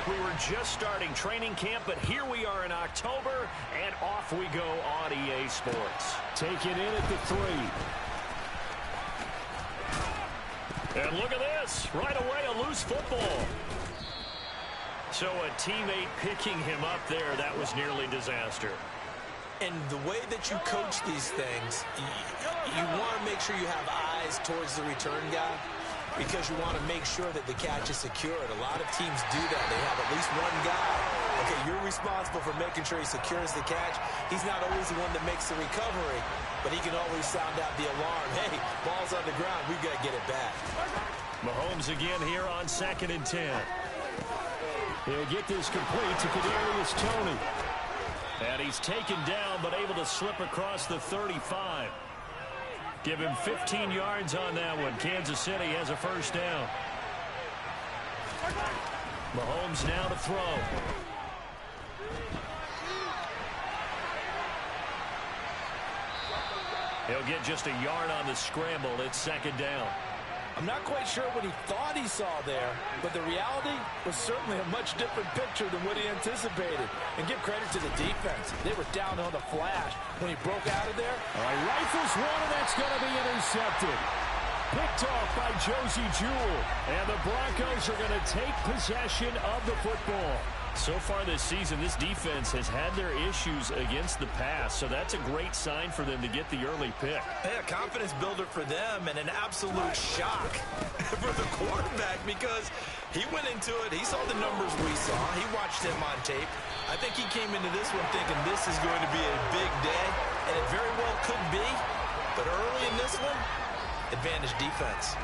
like we were just starting training camp, but here we are in October, and off we go on EA Sports. Take it in at the 3. And look at this. Right away, a loose football. So a teammate picking him up there, that was nearly disaster. And the way that you coach these things, you want to make sure you have eyes towards the return guy because you want to make sure that the catch is secured. A lot of teams do that. They have at least one guy. Okay, you're responsible for making sure he secures the catch. He's not always the one that makes the recovery, but he can always sound out the alarm. Hey, ball's on the ground. We've got to get it back. Mahomes again here on 2nd and 10. He'll get this complete to Kadarius Toney. And he's taken down, but able to slip across the 35. Give him 15 yards on that one. Kansas City has a first down. Mahomes now to throw. He'll get just a yard on the scramble. It's 2nd down. I'm not quite sure what he thought he saw there, but the reality was certainly a much different picture than what he anticipated. And give credit to the defense. They were down on the flash when he broke out of there. All right, rifles one, and that's going to be intercepted. Picked off by Josie Jewell. And the Broncos are going to take possession of the football. So far this season, this defense has had their issues against the pass, so that's a great sign for them to get the early pick. Yeah, confidence builder for them and an absolute shock for the quarterback because he went into it. He saw the numbers we saw. He watched him on tape. I think he came into this one thinking this is going to be a big day, and it very well could be. But early in this one, advantage defense.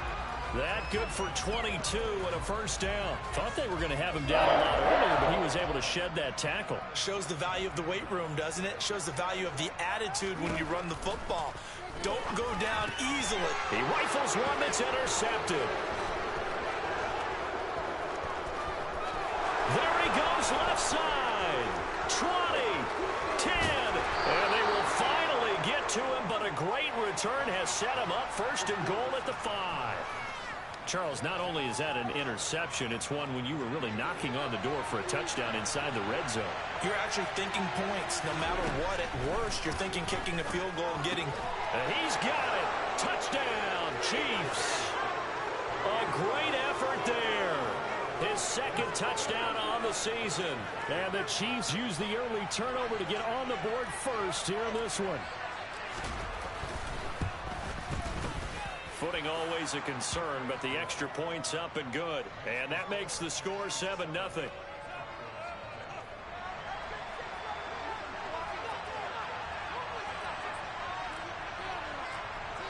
That good for 22 and a first down. Thought they were going to have him down a lot earlier, but he was able to shed that tackle. Shows the value of the weight room, doesn't it? Shows the value of the attitude when you run the football. Don't go down easily. He rifles one that's intercepted. There he goes, left side. 20, 10, and they will finally get to him, but a great return has set him up 1st and goal at the 5. Charles, not only is that an interception, it's one when you were really knocking on the door for a touchdown inside the red zone. You're actually thinking points. No matter what, at worst, you're thinking kicking a field goal and getting... He's got it. Touchdown, Chiefs. A great effort there. His 2nd touchdown on the season. And the Chiefs use the early turnover to get on the board first here in this one. Footing always a concern, but the extra point's up and good. And that makes the score 7-0.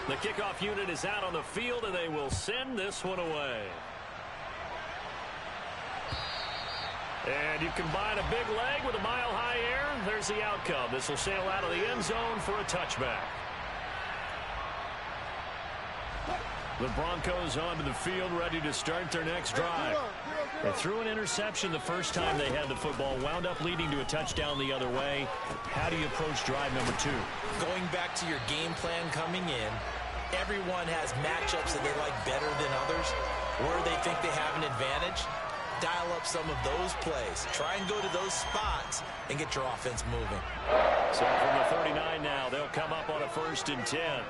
The kickoff unit is out on the field, and they will send this one away. And you combine a big leg with a mile-high air, there's the outcome. This will sail out of the end zone for a touchback. The Broncos onto the field, ready to start their next drive. They threw an interception the first time they had the football, wound up leading to a touchdown the other way. How do you approach drive number 2? Going back to your game plan coming in, everyone has matchups that they like better than others, where they think they have an advantage. Dial up some of those plays. Try and go to those spots and get your offense moving. So from the 39 now, they'll come up on a 1st and 10.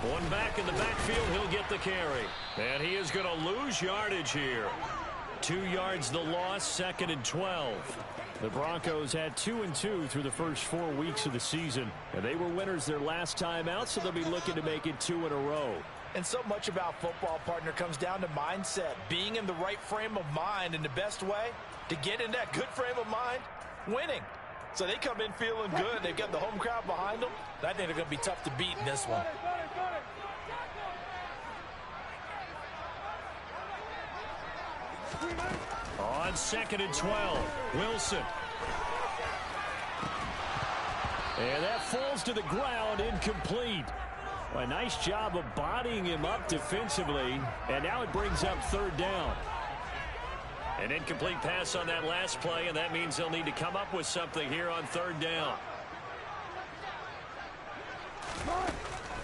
One back in the backfield, he'll get the carry. And he is going to lose yardage here. 2 yards the loss, 2nd and 12. The Broncos had 2-2 through the first 4 weeks of the season. And they were winners their last time out, so they'll be looking to make it 2 in a row. And so much about football, partner, comes down to mindset. Being in the right frame of mind, and the best way to get in that good frame of mind, winning. So they come in feeling good. They've got the home crowd behind them. I think they're going to be tough to beat in this one. On 2nd and 12, Wilson. And that falls to the ground, incomplete. A nice job of bodying him up defensively. And now it brings up 3rd down. An incomplete pass on that last play, and that means they'll need to come up with something here on 3rd down.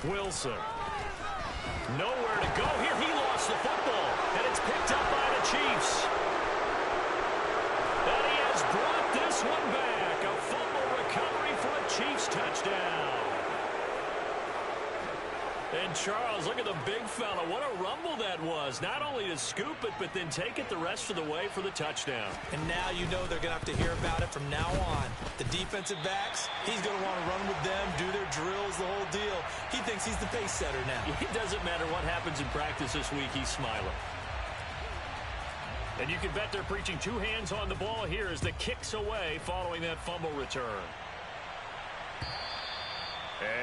Wilson. Nowhere to go here. He lost the football, and Chiefs. And he has brought this one back. A fumble recovery for a Chiefs touchdown. And Charles, look at the big fella. What a rumble that was. Not only to scoop it, but then take it the rest of the way for the touchdown. And now you know they're going to have to hear about it from now on. The defensive backs, he's going to want to run with them, do their drills, the whole deal. He thinks he's the pace setter now. It doesn't matter what happens in practice this week. He's smiling. And you can bet they're preaching two hands on the ball here as the kick's away following that fumble return.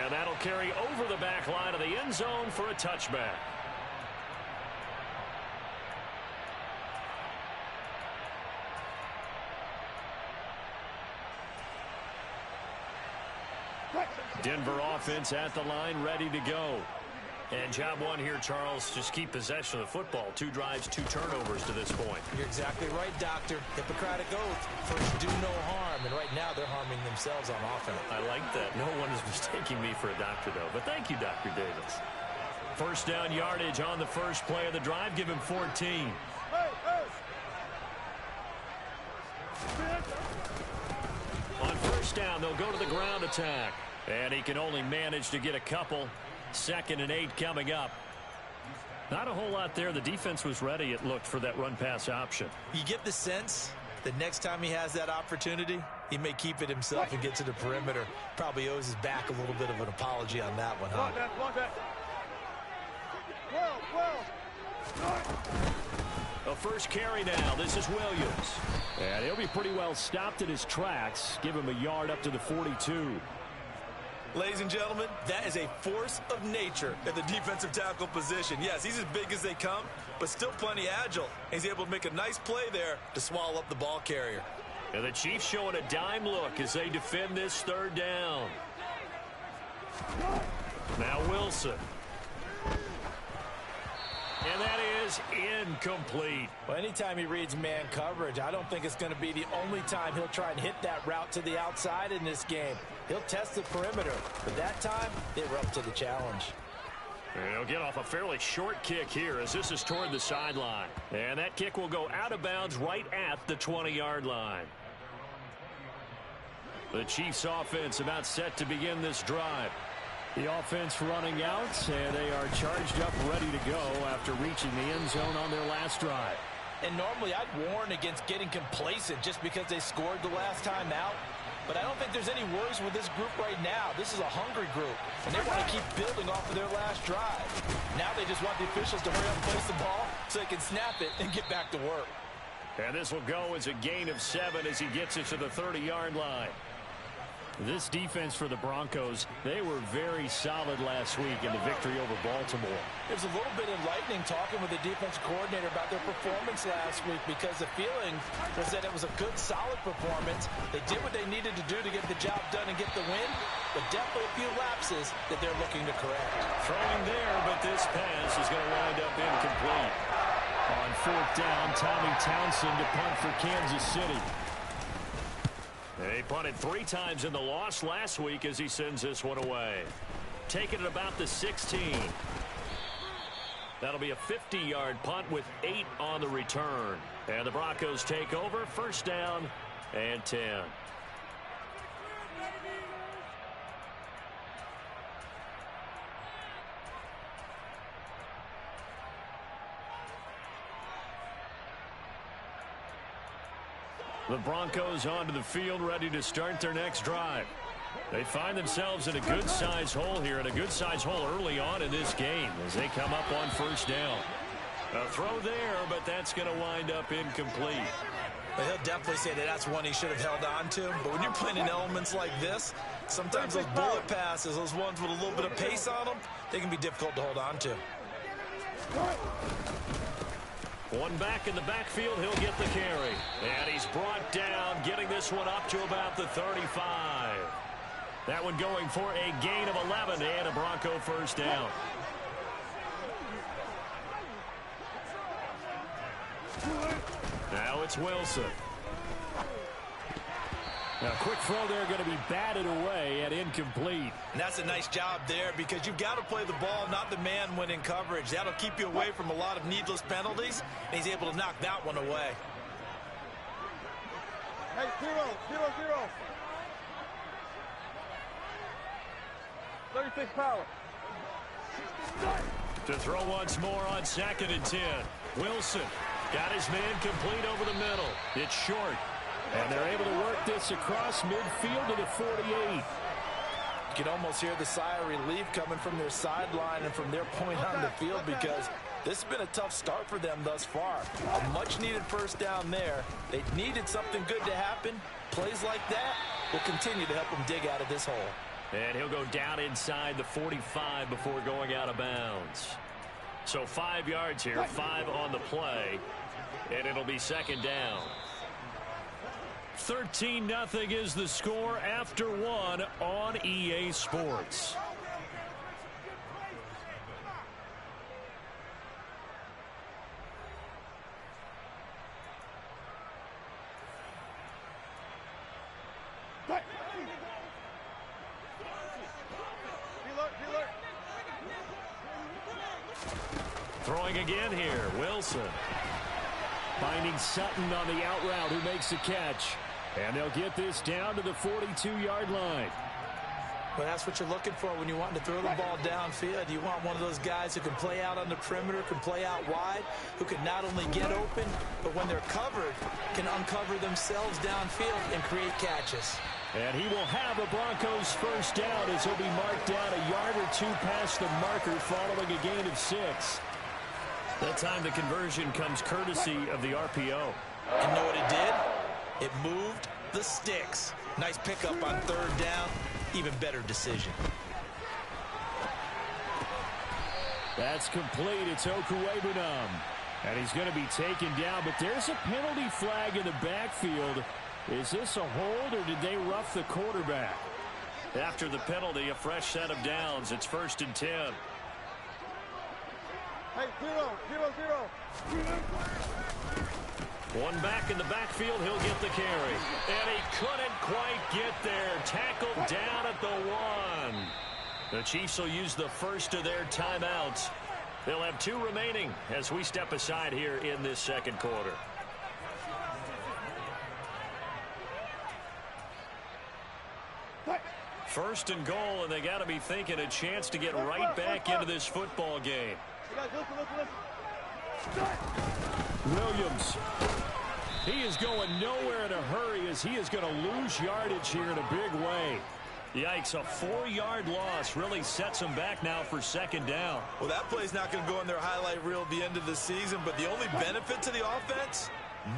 And that'll carry over the back line of the end zone for a touchback. Denver offense at the line, ready to go. And job one here, Charles, just keep possession of the football. 2 drives, 2 turnovers to this point. You're exactly right, Doctor. Hippocratic oath. First, do no harm. And right now, they're harming themselves on offense. I like that. No one is mistaking me for a doctor, though. But thank you, Dr. Davis. First down yardage on the first play of the drive. Give him 14. On first down, they'll go to the ground attack. And he can only manage to get a couple. 2nd and 8 coming up. Not a whole lot there. The defense was ready, it looked, for that run-pass option. You get the sense that next time he has that opportunity, he may keep it himself and get to the perimeter. Probably owes his back a little bit of an apology on that one, huh? A first carry now. This is Williams. And he'll be pretty well stopped in his tracks. Give him a yard up to the 42. Ladies and gentlemen, that is a force of nature at the defensive tackle position. Yes, he's as big as they come, but still plenty agile. He's able to make a nice play there to swallow up the ball carrier. And the Chiefs showing a dime look as they defend this 3rd down. Now Wilson. And that is incomplete. Well, anytime he reads man coverage, I don't think it's going to be the only time he'll try and hit that route to the outside in this game. He'll test the perimeter, but that time, they were up to the challenge. And he'll get off a fairly short kick here as this is toward the sideline. And that kick will go out of bounds right at the 20-yard line. The Chiefs offense about set to begin this drive. The offense running out, and they are charged up, ready to go after reaching the end zone on their last drive. And normally I'd warn against getting complacent just because they scored the last time out. But I don't think there's any worries with this group right now. This is a hungry group, and they want to keep building off of their last drive. Now they just want the officials to hurry up and place the ball so they can snap it and get back to work. And this will go as a gain of 7 as he gets it to the 30-yard line. This defense for the Broncos, they were very solid last week in the victory over Baltimore. It was a little bit enlightening talking with the defense coordinator about their performance last week because the feeling was that it was a good, solid performance. They did what they needed to do to get the job done and get the win, but definitely a few lapses that they're looking to correct. Throwing there, but this pass is going to wind up incomplete. On 4th down, Tommy Townsend to punt for Kansas City. He punted 3 times in the loss last week as he sends this one away. Taking it about the 16. That'll be a 50-yard punt with 8 on the return. And the Broncos take over. 1st down and 10. The Broncos onto the field, ready to start their next drive. They find themselves in a good-sized hole here, and a good-sized hole early on in this game as they come up on 1st down. A throw there, but that's going to wind up incomplete. Well, he'll definitely say that that's one he should have held on to. But when you're playing in elements like this, sometimes those bullet passes, those ones with a little bit of pace on them, they can be difficult to hold on to. One back in the backfield, he'll get the carry. And he's brought down, getting this one up to about the 35. That one going for a gain of 11 and a Bronco 1st down. Now it's Wilson. Now, quick throw there going to be batted away and incomplete. And that's a nice job there because you've got to play the ball, not the man when in coverage. That'll keep you away from a lot of needless penalties, and he's able to knock that one away. Hey, 0-0-0. 36 power. To throw once more on 2nd and 10. Wilson got his man complete over the middle. It's short. And they're able to work this across midfield to the 48. You can almost hear the sigh of relief coming from their sideline and from their point on the field because this has been a tough start for them thus far. A much-needed first down there. They needed something good to happen. Plays like that will continue to help them dig out of this hole. And he'll go down inside the 45 before going out of bounds. So 5 yards here, 5 on the play, and it'll be 2nd down. 13-0 is the score after 1 on EA Sports. Throwing again here, Wilson. Finding Sutton on the out route who makes the catch. And they'll get this down to the 42-yard line. Well, that's what you're looking for when you want to throw the ball downfield. You want one of those guys who can play out on the perimeter, can play out wide, who can not only get open, but when they're covered, can uncover themselves downfield and create catches. And he will have a Broncos first down as he'll be marked down a yard or two past the marker following a gain of 6. That time the conversion comes courtesy of the RPO. You know what it did? It moved the sticks. Nice pickup on 3rd down. Even better decision. That's complete. It's Okuwebunam. And he's going to be taken down. But there's a penalty flag in the backfield. Is this a hold or did they rough the quarterback? After the penalty, a fresh set of downs. It's 1st and 10. Hey, 0-0-0. One back in the backfield, he'll get the carry. And he couldn't quite get there. Tackled down at the 1. The Chiefs will use the first of their timeouts. They'll have 2 remaining as we step aside here in this 2nd quarter. First and goal, and they got to be thinking a chance to get right back into this football game. Williams. He is going nowhere in a hurry as he is going to lose yardage here in a big way. Yikes, a 4-yard loss really sets them back now for 2nd down. Well, that play's not going to go in their highlight reel at the end of the season, but the only benefit to the offense,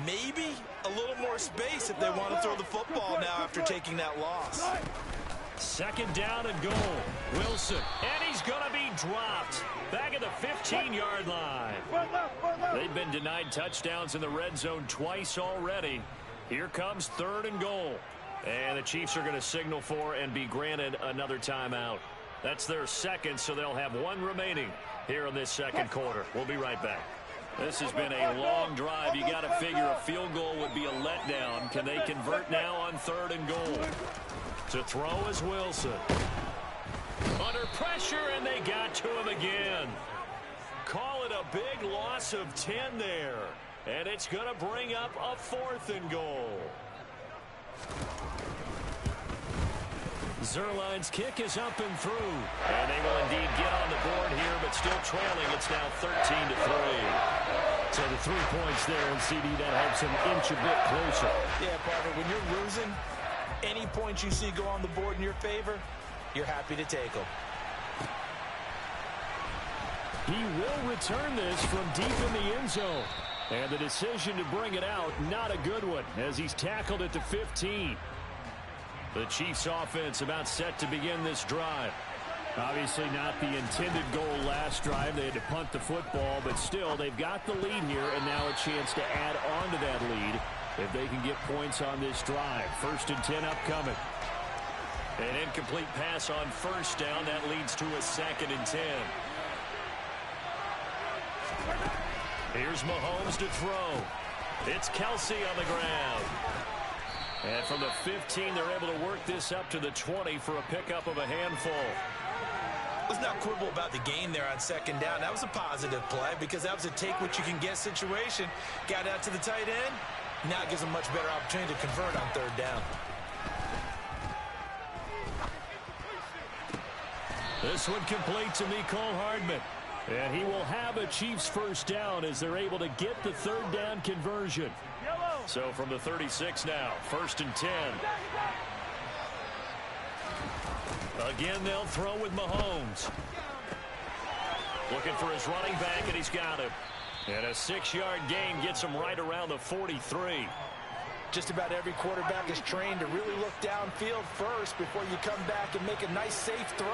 maybe a little more space if they want to throw the football now after taking that loss. 2nd down and goal. Wilson, and he's going to be dropped. Back at the 15-yard line. They've been denied touchdowns in the red zone twice already. Here comes 3rd and goal. And the Chiefs are going to signal for and be granted another timeout. That's their 2nd, so they'll have 1 remaining here in this 2nd quarter. We'll be right back. This has been a long drive. You got to figure a field goal would be a letdown. Can they convert now on 3rd and goal? To throw is Wilson. Under pressure, and they got to him again. Call it a big loss of 10 there. And it's going to bring up a 4th and goal. Zerline's kick is up and through. And they will indeed get on the board here, but still trailing. It's now 13-3. So the 3 points there, and CD, that helps him inch a bit closer. Yeah, partner, when you're losing, any points you see go on the board in your favor, you're happy to take them. He will return this from deep in the end zone. And the decision to bring it out, not a good one, as he's tackled at the 15. The Chiefs offense about set to begin this drive. Obviously not the intended goal last drive. They had to punt the football, but still they've got the lead here and now a chance to add on to that lead if they can get points on this drive. 1st and 10 upcoming. An incomplete pass on 1st down. That leads to a 2nd and 10. Here's Mahomes to throw. It's Kelsey on the ground. And from the 15, they're able to work this up to the 20 for a pickup of a handful. Let's not quibble about the gain there on second down. That was a positive play because that was a take-what-you-can-get situation. Got out to the tight end. Now it gives them a much better opportunity to convert on third down. This one complete to Mecole Hardman. And he will have a Chiefs first down as they're able to get the third down conversion. So from the 36 now, 1st and 10. Again, they'll throw with Mahomes. Looking for his running back, and he's got him. And a 6-yard gain gets him right around the 43. Just about every quarterback is trained to really look downfield first before you come back and make a nice, safe throw.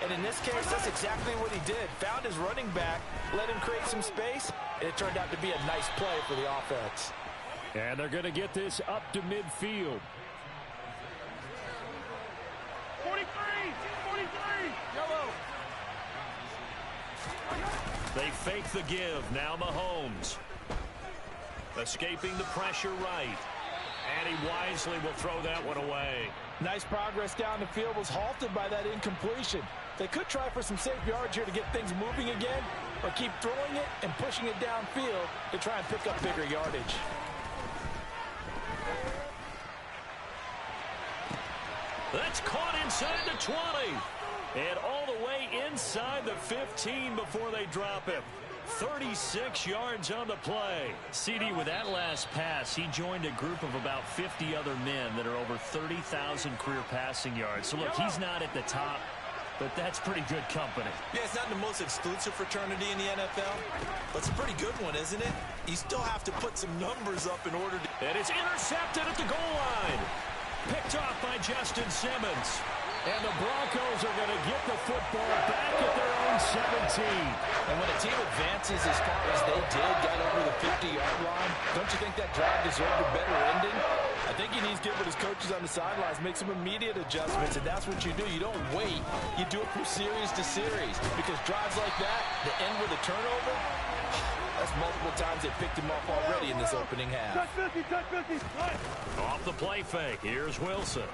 And in this case, that's exactly what he did. Found his running back, let him create some space, and it turned out to be a nice play for the offense. And they're going to get this up to midfield. 43, yellow. They fake the give. Now Mahomes. Escaping the pressure right. And he wisely will throw that one away. Nice progress down the field, was halted by that incompletion. They could try for some safe yards here to get things moving again, or keep throwing it and pushing it downfield to try and pick up bigger yardage. That's caught inside the 20. And all the way inside the 15 before they drop him. 36 yards on the play. CD, with that last pass, he joined a group of about 50 other men that are over 30,000 career passing yards. So, look, he's not at the top, but that's pretty good company. Yeah, it's not the most exclusive fraternity in the NFL, but it's a pretty good one, isn't it? You still have to put some numbers up in order to... And it's intercepted at the goal line. Picked off by Justin Simmons. And the Broncos are going to get the football back at their own 17. And when a team advances as far as they did, got over the 50-yard line, don't you think that drive deserved a better ending? I think he needs to get with his coaches on the sidelines, make some immediate adjustments, and that's what you do. You don't wait. You do it from series to series, because drives like that, the end with a turnover, that's multiple times they picked him off already in this opening half. Touch 50, touch 50. Right. Off the play fake, here's Wilson.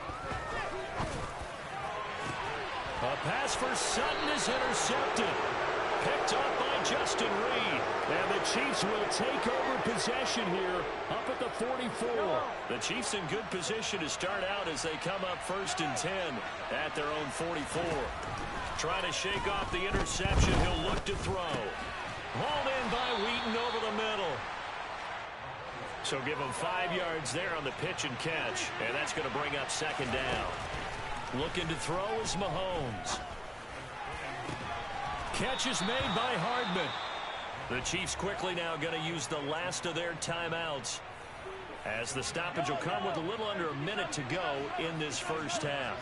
A pass for Sutton is intercepted. Picked up by Justin Reed. And the Chiefs will take over possession here up at the 44. The Chiefs in good position to start out as they come up 1st and 10 at their own 44. Trying to shake off the interception. He'll look to throw. Hauled in by Wheaton over the middle. So give him 5 yards there on the pitch and catch. And that's going to bring up 2nd down. Looking to throw is Mahomes. Catch is made by Hardman. The Chiefs quickly now going to use the last of their timeouts, as the stoppage will come with a little under a minute to go in this first half.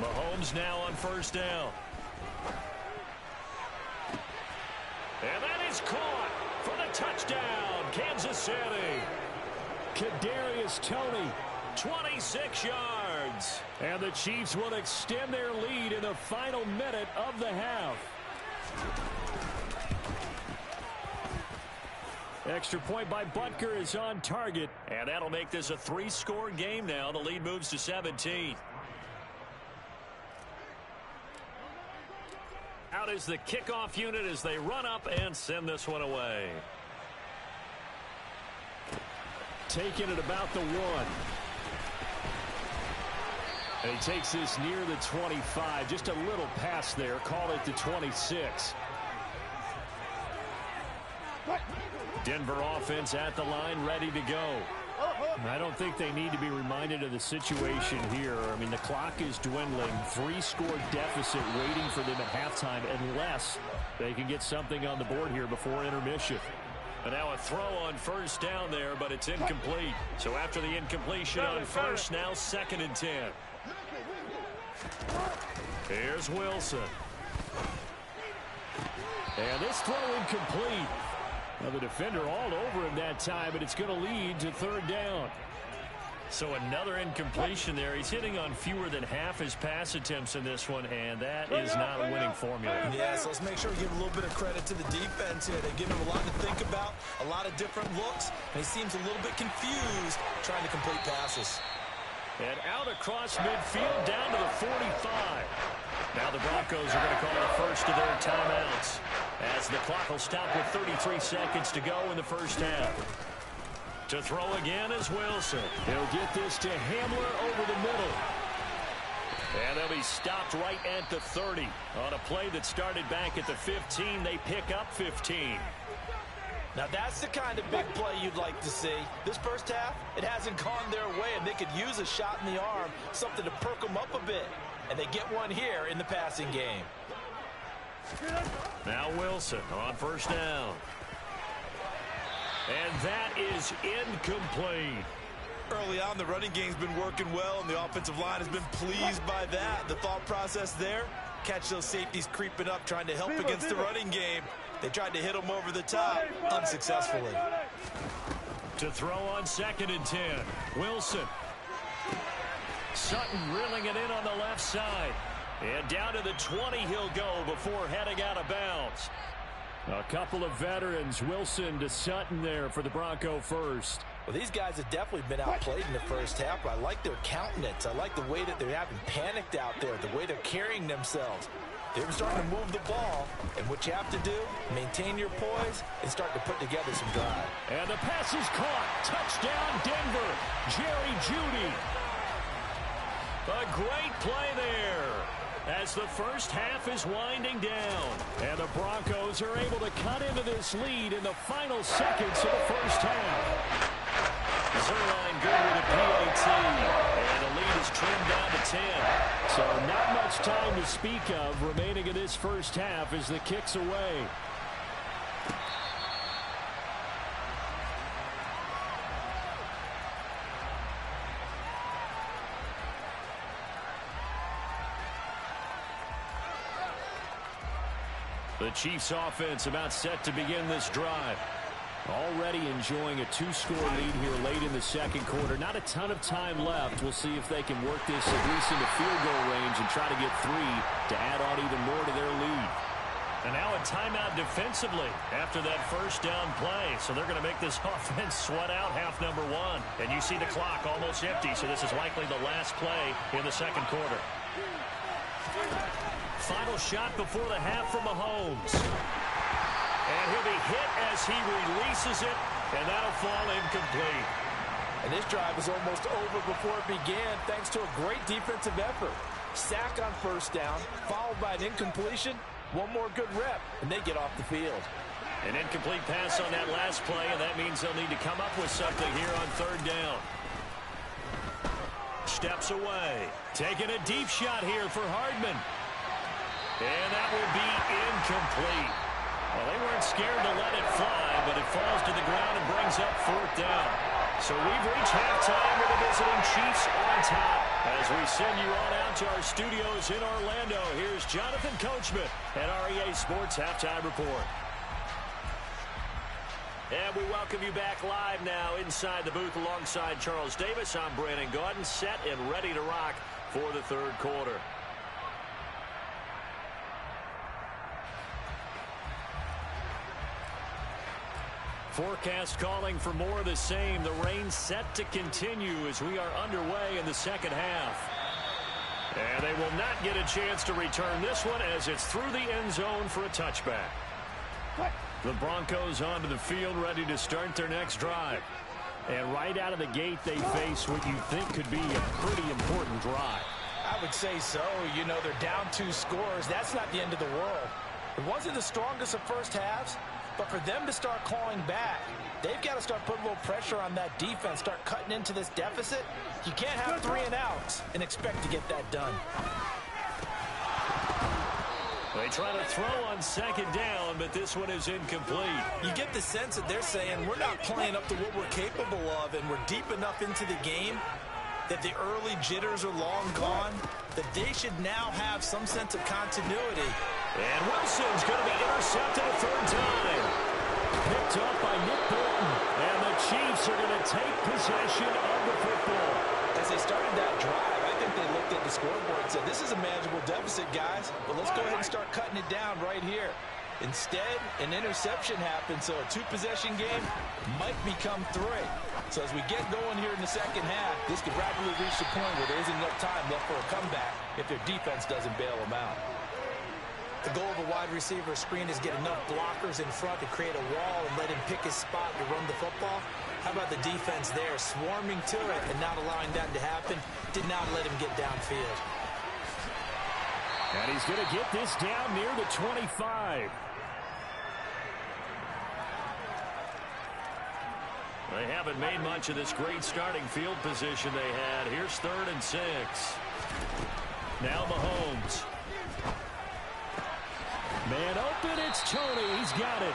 Mahomes now on 1st down. And that is caught for the touchdown, Kansas City. Kadarius Toney, 26 yards. And the Chiefs will extend their lead in the final minute of the half. Extra point by Butker is on target. And that'll make this a 3-score game now. The lead moves to 17. Out is the kickoff unit as they run up and send this one away. Taking it about the 1. And he takes this near the 25. Just a little pass there. Call it the 26. Denver offense at the line, ready to go. I don't think they need to be reminded of the situation here. I mean, the clock is dwindling. 3-score deficit waiting for them at halftime unless they can get something on the board here before intermission. And now a throw on 1st down there, but it's incomplete. So after the incompletion on 1st, now 2nd and 10. Here's Wilson. And this throw incomplete. Now the defender all over him that time, but it's going to lead to 3rd down. So another incompletion there. He's hitting on fewer than half his pass attempts in this one, and that is not a winning formula. Yeah, so let's make sure we give a little bit of credit to the defense here. They give him a lot to think about, a lot of different looks, and he seems a little bit confused trying to complete passes. And out across midfield, down to the 45. Now the Broncos are going to call the first of their timeouts, as the clock will stop with 33 seconds to go in the first half. To throw again is Wilson. He'll get this to Hamler over the middle. And they'll be stopped right at the 30. On a play that started back at the 15, they pick up 15. Now that's the kind of big play you'd like to see. This first half, it hasn't gone their way, and they could use a shot in the arm, something to perk them up a bit. And they get one here in the passing game. Now Wilson on first down. And that is incomplete. Early on, the running game's been working well, and the offensive line has been pleased by that. The thought process there, catch those safeties creeping up, trying to help against the running game. They tried to hit him over the top, unsuccessfully. To throw on 2nd and 10, Wilson. Sutton reeling it in on the left side. And down to the 20 he'll go before heading out of bounds. A couple of veterans, Wilson to Sutton there for the Bronco first. Well, these guys have definitely been outplayed in the first half, but I like their countenance. I like the way that they're having panicked out there, the way they're carrying themselves. They're starting to move the ball, and what you have to do, maintain your poise and start to put together some drive. And the pass is caught. Touchdown, Denver. Jerry Jeudy. A great play there as the first half is winding down. And the Broncos are able to cut into this lead in the final seconds of the first half. Zerline good with a PAT. And the lead is trimmed down to 10. So not much time to speak of remaining in this first half as the kick's away. The Chiefs offense about set to begin this drive. Already enjoying a 2-score lead here late in the second quarter. Not a ton of time left. We'll see if they can work this at least into field goal range and try to get 3 to add on even more to their lead. And now a timeout defensively after that first down play. So they're going to make this offense sweat out half number 1. And you see the clock almost empty, so this is likely the last play in the second quarter. Final shot before the half from Mahomes. And he'll be hit as he releases it, and that'll fall incomplete. And this drive is almost over before it began thanks to a great defensive effort. Sack on first down, followed by an incompletion. One more good rep, and they get off the field. An incomplete pass on that last play, and that means they'll need to come up with something here on third down. Steps away. Taking a deep shot here for Hardman. And that will be incomplete. Well, they weren't scared to let it fly, but it falls to the ground and brings up fourth down. So we've reached halftime with the visiting Chiefs on top. As we send you on out to our studios in Orlando, here's Jonathan Coachman at REA Sports Halftime Report. And we welcome you back live now inside the booth alongside Charles Davis. I'm Brandon Gaudin, set and ready to rock for the third quarter. Forecast calling for more of the same. The rain set to continue as we are underway in the second half. And they will not get a chance to return this one as it's through the end zone for a touchback. The Broncos onto the field ready to start their next drive. And right out of the gate, they face what you think could be a pretty important drive. I would say so. You know, they're down 2 scores. That's not the end of the world. It wasn't the strongest of first halves, but for them to start clawing back, they've got to start putting a little pressure on that defense, start cutting into this deficit. You can't have 3 and outs and expect to get that done. They try to throw on second down, but this one is incomplete. You get the sense that they're saying we're not playing up to what we're capable of, and we're deep enough into the game that the early jitters are long gone, that they should now have some sense of continuity. And Wilson's going to be intercepted a third time. Picked up by Nick Bolton. And the Chiefs Chiefs are going to take possession of the football. As they started that drive, I think they looked at the scoreboard and said, this is a manageable deficit, guys, but let's go ahead and start cutting it down right here. Instead, an interception happened, so a two-possession game might become three. So as we get going here in the second half, this could rapidly reach the point where there isn't enough time left for a comeback if their defense doesn't bail them out. The goal of a wide receiver screen is get enough blockers in front to create a wall and let him pick his spot to run the football. How about the defense there, swarming to it and not allowing that to happen? Did not let him get downfield. And he's going to get this down near the 25. They haven't made much of this great starting field position they had. Here's 3rd and 6. Now Mahomes. Man open, it's Tony. He's got it.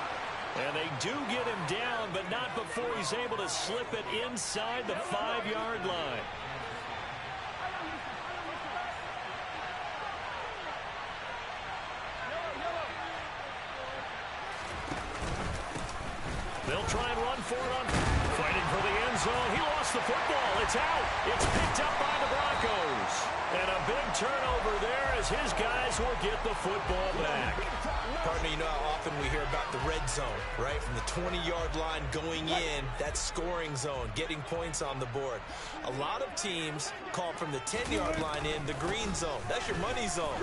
And they do get him down, but not before he's able to slip it inside the 5-yard line. They'll try and run for it on fighting for the end zone. He lost the football. It's out. It's picked up by the Broncos. And a big turnover there as his guys will get the football back. Partner, you know how often we hear about the red zone, right? From the 20-yard line going in, that scoring zone, getting points on the board. A lot of teams call from the 10-yard line in the green zone. That's your money zone.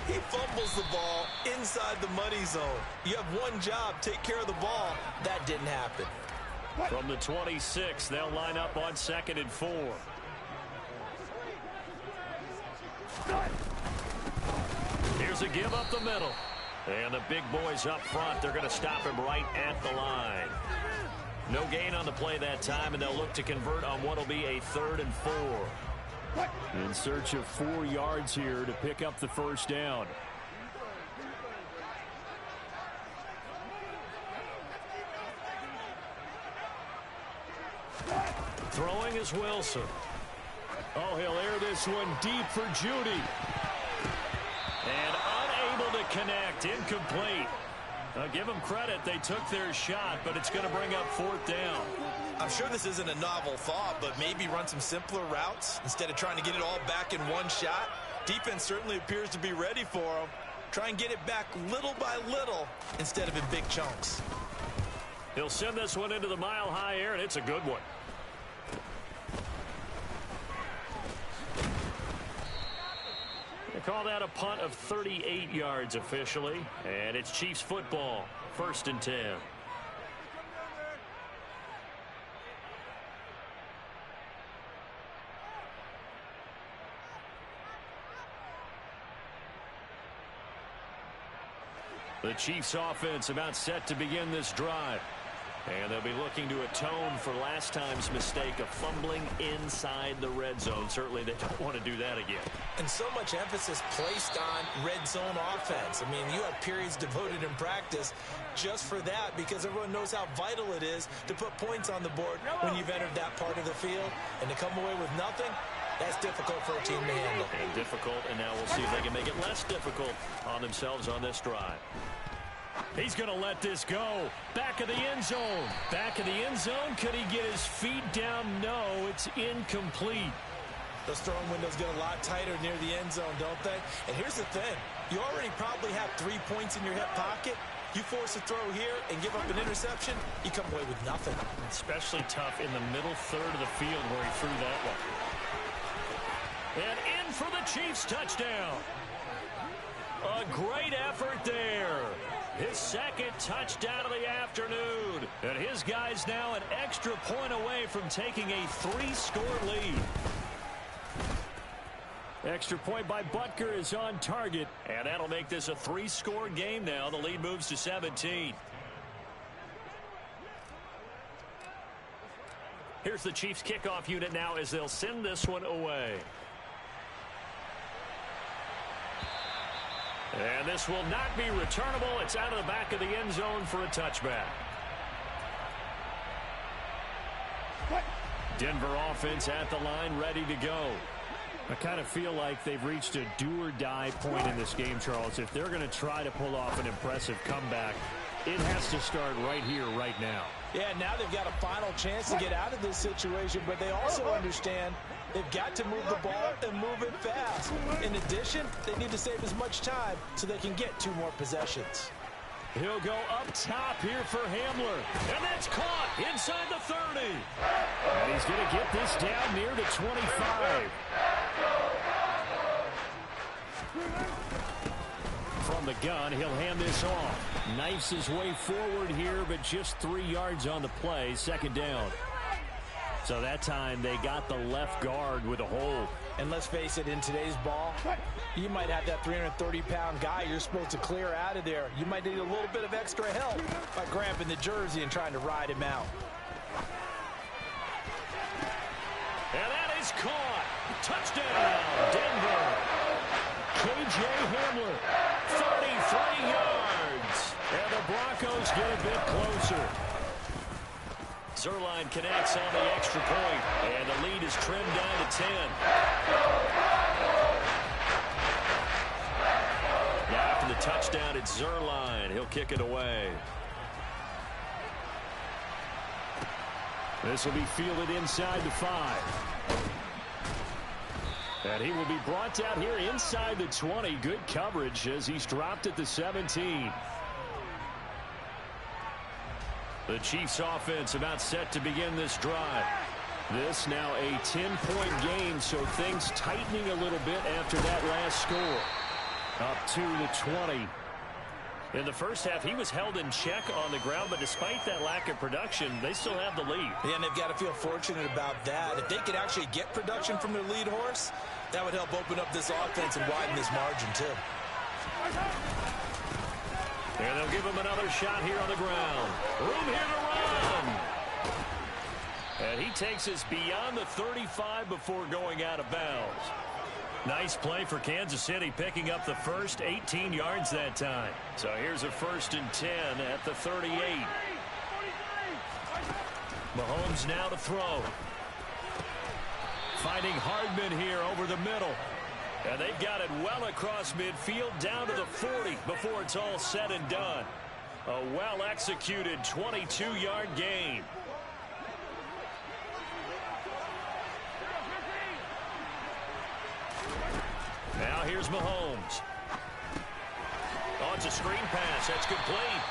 He fumbles the ball inside the money zone. You have one job, take care of the ball. That didn't happen. From the 26, they'll line up on 2nd and 4. Here's a give up the middle. And the big boys up front, they're going to stop him right at the line. No gain on the play that time, and they'll look to convert on what will be a 3rd and 4. In search of 4 yards here to pick up the first down. Throwing is Wilson. Oh, he'll air this one deep for Judy. And unable to connect. Incomplete. Now, give them credit. They took their shot, but it's going to bring up 4th down. I'm sure this isn't a novel thought, but maybe run some simpler routes instead of trying to get it all back in one shot. Defense certainly appears to be ready for them. Try and get it back little by little instead of in big chunks. He'll send this one into the mile-high air, and it's a good one. They call that a punt of 38 yards officially, and it's Chiefs football, 1st and 10. The Chiefs offense about set to begin this drive. And they'll be looking to atone for last time's mistake of fumbling inside the red zone. Certainly they don't want to do that again. And so much emphasis placed on red zone offense. I mean, you have periods devoted in practice just for that because everyone knows how vital it is to put points on the board when you've entered that part of the field. And to come away with nothing, that's difficult for a team to handle. And difficult, and now we'll see if they can make it less difficult on themselves on this drive. He's going to let this go. Back of the end zone. Back of the end zone. Could he get his feet down? No, it's incomplete. Those throwing windows get a lot tighter near the end zone, don't they? And here's the thing. You already probably have 3 points in your hip pocket. You force a throw here and give up an interception, you come away with nothing. Especially tough in the middle third of the field where he threw that one. And in for the Chiefs touchdown. A great effort there. His 2nd touchdown of the afternoon. And his guys now an extra point away from taking a 3-score lead. Extra point by Butker is on target. And that'll make this a 3-score game now. The lead moves to 17. Here's the Chiefs kickoff unit now as they'll send this one away. And this will not be returnable. It's out of the back of the end zone for a touchback. Denver offense at the line, ready to go. I kind of feel like they've reached a do-or-die point in this game, Charles. If they're going to try to pull off an impressive comeback, It has to start right here, right now. Yeah, now they've got a final chance to get out of this situation, but they also understand they've got to move the ball and move it fast. In addition, they need to save as much time so they can get 2 more possessions. He'll go up top here for Hamler. And that's caught inside the 30. And he's going to get this down near the 25. From the gun, he'll hand this off. Knifes his way forward here, but just 3 yards on the play. Second down. So that time they got the left guard with a hold. And let's face it, in today's ball, you might have that 330-pound guy you're supposed to clear out of there. You might need a little bit of extra help by grabbing the jersey and trying to ride him out. And that is caught. Touchdown, Denver. K.J. Hamler, 33 yards. and the Broncos get a bit closer. Zuerlein connects on the extra point, and the lead is trimmed down to 10. Now after the touchdown, it's Zuerlein. He'll kick it away. This will be fielded inside the 5. And he will be brought down here inside the 20. Good coverage as he's dropped at the 17. The Chiefs offense about set to begin this drive. This now a 10-point game, so things tightening a little bit after that last score. Up to the 20. In the first half, he was held in check on the ground, but despite that lack of production, they still have the lead. Yeah, and they've got to feel fortunate about that. If they could actually get production from their lead horse, that would help open up this offense and widen this margin, too. And they'll give him another shot here on the ground. Room here to run. And he takes us beyond the 35 before going out of bounds. Nice play for Kansas City, picking up the first 18 yards that time. So here's a 1st and 10 at the 38. Mahomes now to throw. Finding Hardman here over the middle. And they've got it well across midfield down to the 40 before it's all said and done. A well-executed 22-yard gain. Now here's Mahomes. Oh, it's a screen pass. That's complete.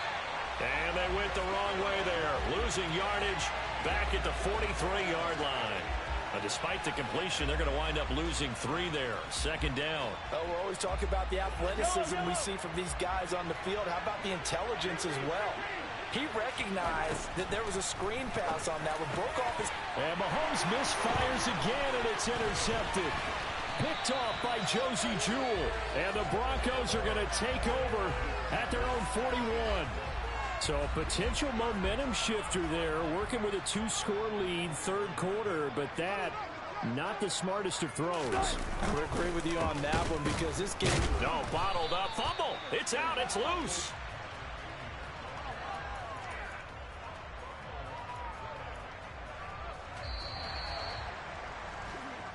And they went the wrong way there. Losing yardage back at the 43-yard line. Despite the completion, they're going to wind up losing 3 there. Second down. Oh, we're always talking about the athleticism we see from these guys on the field. How about the intelligence as well? He recognized that there was a screen pass on that one. Broke off his... And Mahomes misfires again, and it's intercepted. Picked off by Josie Jewell. And the Broncos are going to take over at their own 41. So a potential momentum shifter there, working with a 2-score lead, third quarter, but that, not the smartest of throws. I agree with you on that one because this game... No, bottled up. Fumble. It's out. It's loose.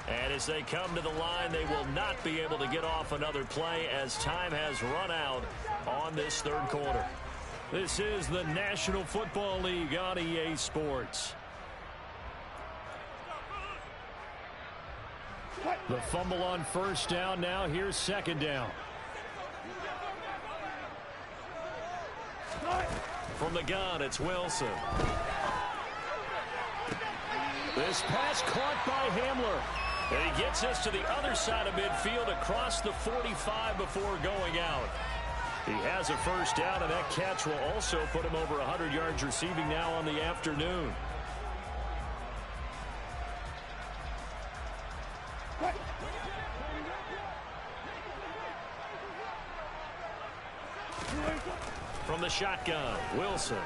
And as they come to the line, they will not be able to get off another play as time has run out on this third quarter. This is the National Football League on EA Sports. The fumble on first down now. Here's second down. From the gun, it's Wilson. This pass caught by Hamler. And he gets us to the other side of midfield across the 45 before going out. He has a first down, and that catch will also put him over 100 yards receiving now on the afternoon. From the shotgun, Wilson.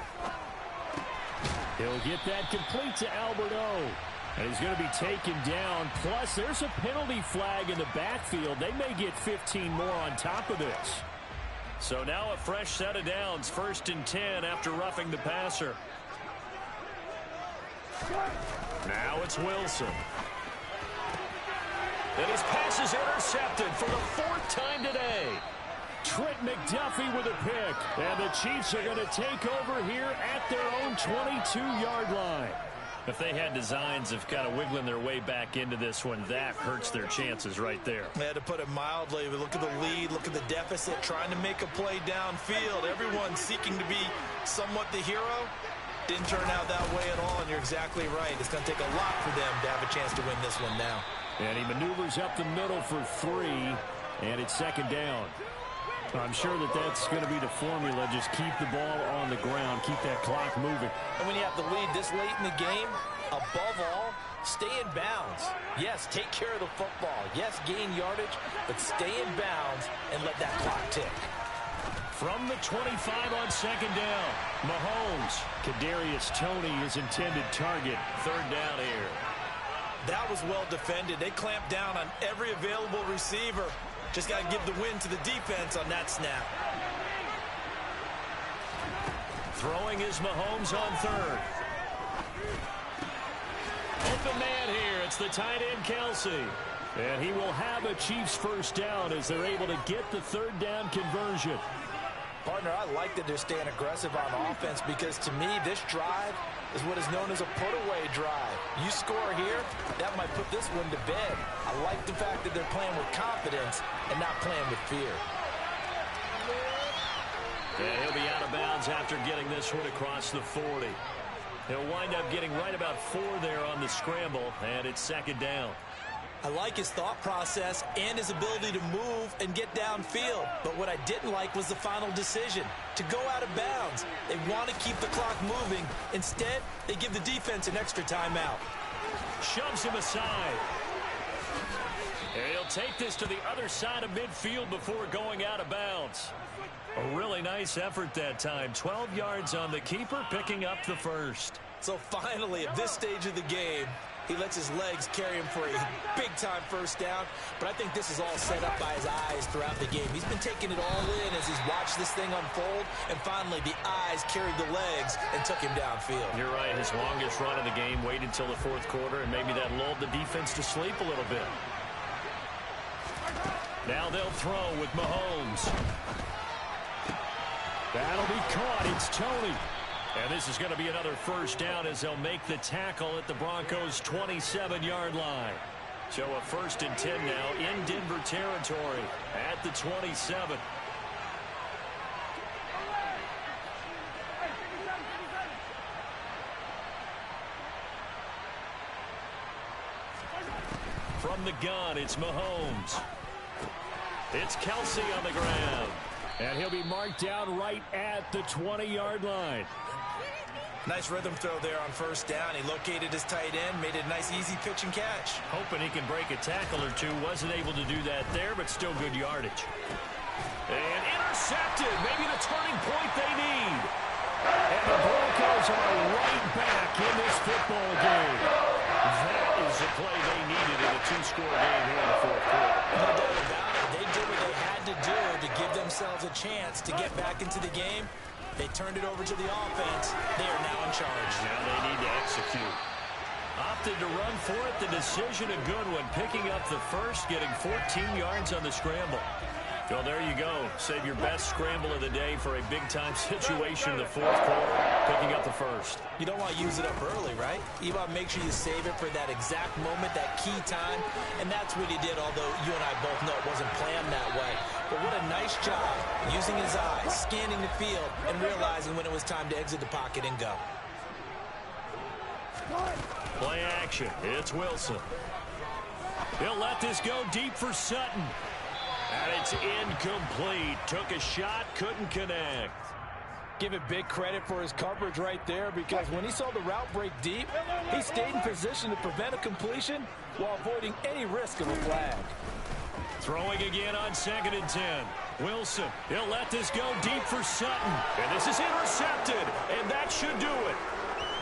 He'll get that complete to Albert O. And he's going to be taken down. Plus, there's a penalty flag in the backfield. They may get 15 more on top of this. So now a fresh set of downs, 1st and 10 after roughing the passer. Now it's Wilson. And his pass is intercepted for the 4th time today. Trent McDuffie with a pick. And the Chiefs are going to take over here at their own 22-yard line. If they had designs of kind of wiggling their way back into this one, that hurts their chances right there. Yeah, to put it mildly, look at the lead, look at the deficit, trying to make a play downfield. Everyone seeking to be somewhat the hero. Didn't turn out that way at all, and you're exactly right. It's going to take a lot for them to have a chance to win this one now. And he maneuvers up the middle for 3, and it's second down. I'm sure that's going to be the formula. Just keep the ball on the ground. Keep that clock moving. And when you have the lead this late in the game, above all, stay in bounds. Yes, take care of the football. Yes, gain yardage, but stay in bounds and let that clock tick. From the 25 on second down, Mahomes. Kadarius Toney, his intended target. Third down here. That was well defended. They clamped down on every available receiver. Just got to give the win to the defense on that snap. Throwing is Mahomes on third. Open man here. It's the tight end, Kelsey. And he will have a Chiefs first down as they're able to get the third down conversion. Partner, I like that they're staying aggressive on offense because to me, this drive is what is known as a put-away drive. You score here, that might put this one to bed. I like the fact that they're playing with confidence and not playing with fear. And he'll be out of bounds after getting this one across the 40. He'll wind up getting right about 4 there on the scramble, and it's second down. I like his thought process and his ability to move and get downfield. But what I didn't like was the final decision, to go out of bounds. They want to keep the clock moving. Instead, they give the defense an extra timeout. Shoves him aside. And he'll take this to the other side of midfield before going out of bounds. A really nice effort that time. 12 yards on the keeper, picking up the first. So finally, at this stage of the game, he lets his legs carry him for a big-time first down. But I think this is all set up by his eyes throughout the game. He's been taking it all in as he's watched this thing unfold. And finally, the eyes carried the legs and took him downfield. You're right. His longest run of the game waited until the fourth quarter, and maybe that lulled the defense to sleep a little bit. Now they'll throw with Mahomes. That'll be caught. It's Toney. And this is going to be another first down as they'll make the tackle at the Broncos' 27-yard line. So a 1st and 10 now in Denver territory at the 27. From the gun, it's Mahomes. It's Kelsey on the ground. And he'll be marked down right at the 20-yard line. Nice rhythm throw there on first down. He located his tight end, made it a nice easy pitch and catch. Hoping he can break a tackle or two. Wasn't able to do that there, but still good yardage. And intercepted. Maybe the turning point they need. And the Broncos are right back in this football game. That is the play they needed in a 2-score game here in the fourth quarter. No doubt about it. They did what they had to do to give themselves a chance to get back into the game. They turned it over to the offense. They are now in charge. Now they need to execute. Opted to run for it. The decision a good one. Picking up the first, getting 14 yards on the scramble. Well, there you go. Save your best scramble of the day for a big-time situation in the fourth quarter. Picking up the first. You don't want to use it up early, right? You want to make sure you save it for that exact moment, that key time. And that's what he did, although you and I both know it wasn't planned that way. But what a nice job using his eyes, scanning the field, and realizing when it was time to exit the pocket and go. Play action. It's Wilson. He'll let this go deep for Sutton. And it's incomplete. Took a shot, couldn't connect. Give it big credit for his coverage right there, because when he saw the route break deep, he stayed in position to prevent a completion while avoiding any risk of a flag. Throwing again on 2nd and 10. Wilson, he'll let this go deep for Sutton. And this is intercepted, and that should do it.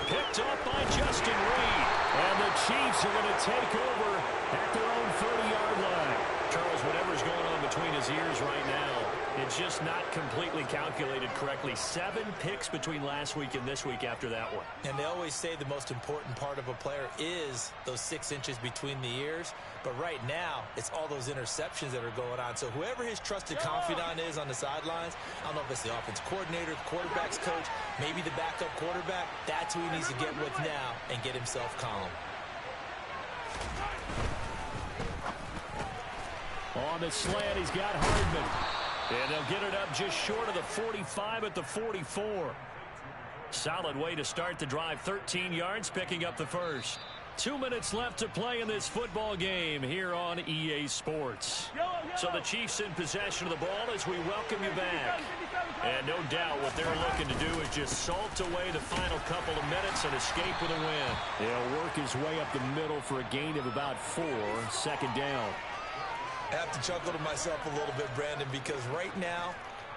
Picked up by Justin Reed. And the Chiefs are going to take over at their own 30-yard line. Charles, whatever's going on between his ears right now, It's just not completely calculated correctly. 7 picks between last week and this week after that one. And they always say the most important part of a player is those 6 inches between the ears. But right now, it's all those interceptions that are going on. So whoever his trusted confidant is on the sidelines, I don't know if it's the offense coordinator, the quarterback's coach, maybe the backup quarterback, that's who he needs to get with now and get himself calm. On the slant, he's got Hardman. And they'll get it up just short of the 45 at the 44. Solid way to start the drive. 13 yards, picking up the first. 2 minutes left to play in this football game here on EA Sports. So the Chiefs in possession of the ball as we welcome you back. And no doubt what they're looking to do is just salt away the final couple of minutes and escape with a win. He'll work his way up the middle for a gain of about 4. Second down. I have to chuckle to myself a little bit, Brandon, because right now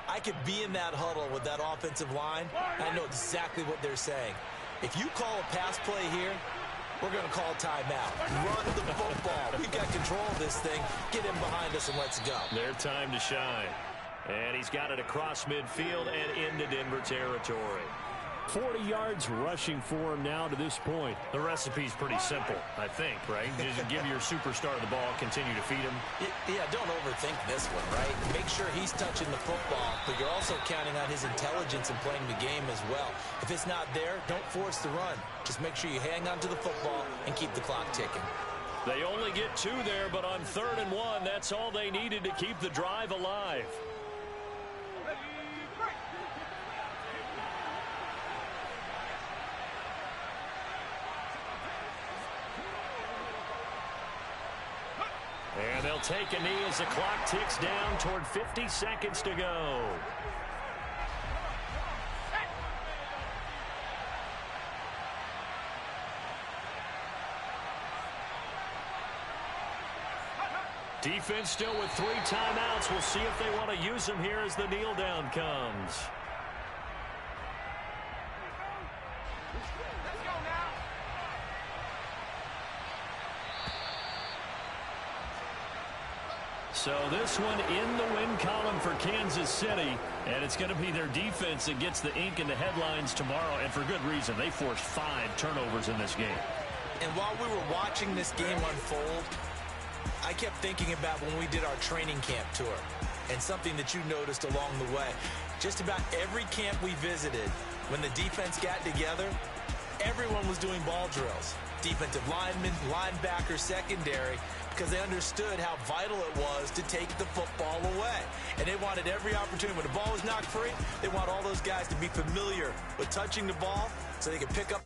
I could be in that huddle with that offensive line. I know exactly what they're saying. If you call a pass play here, we're going to call timeout. Run the football. We've got control of this thing. Get him behind us and let's go. Their time to shine. And he's got it across midfield and into Denver territory. 40 yards rushing for him now to this point. The recipe's pretty simple, I think, right? Just give your superstar the ball, continue to feed him. Yeah, don't overthink this one, right? Make sure he's touching the football, but you're also counting on his intelligence in playing the game as well. If it's not there, don't force the run. Just make sure you hang on to the football and keep the clock ticking. They only get 2 there, but on 3rd and 1, that's all they needed to keep the drive alive. And they'll take a knee as the clock ticks down toward 50 seconds to go. Defense still with 3 timeouts. We'll see if they want to use them here as the kneel down comes. So this one in the win column for Kansas City, and it's going to be their defense that gets the ink in the headlines tomorrow, and for good reason. They forced 5 turnovers in this game. And while we were watching this game unfold, I kept thinking about when we did our training camp tour and something that you noticed along the way. Just about every camp we visited, when the defense got together, everyone was doing ball drills. Defensive linemen, linebackers, secondary, because they understood how vital it was to take the football away. And they wanted every opportunity. When the ball was knocked free, they want all those guys to be familiar with touching the ball so they could pick up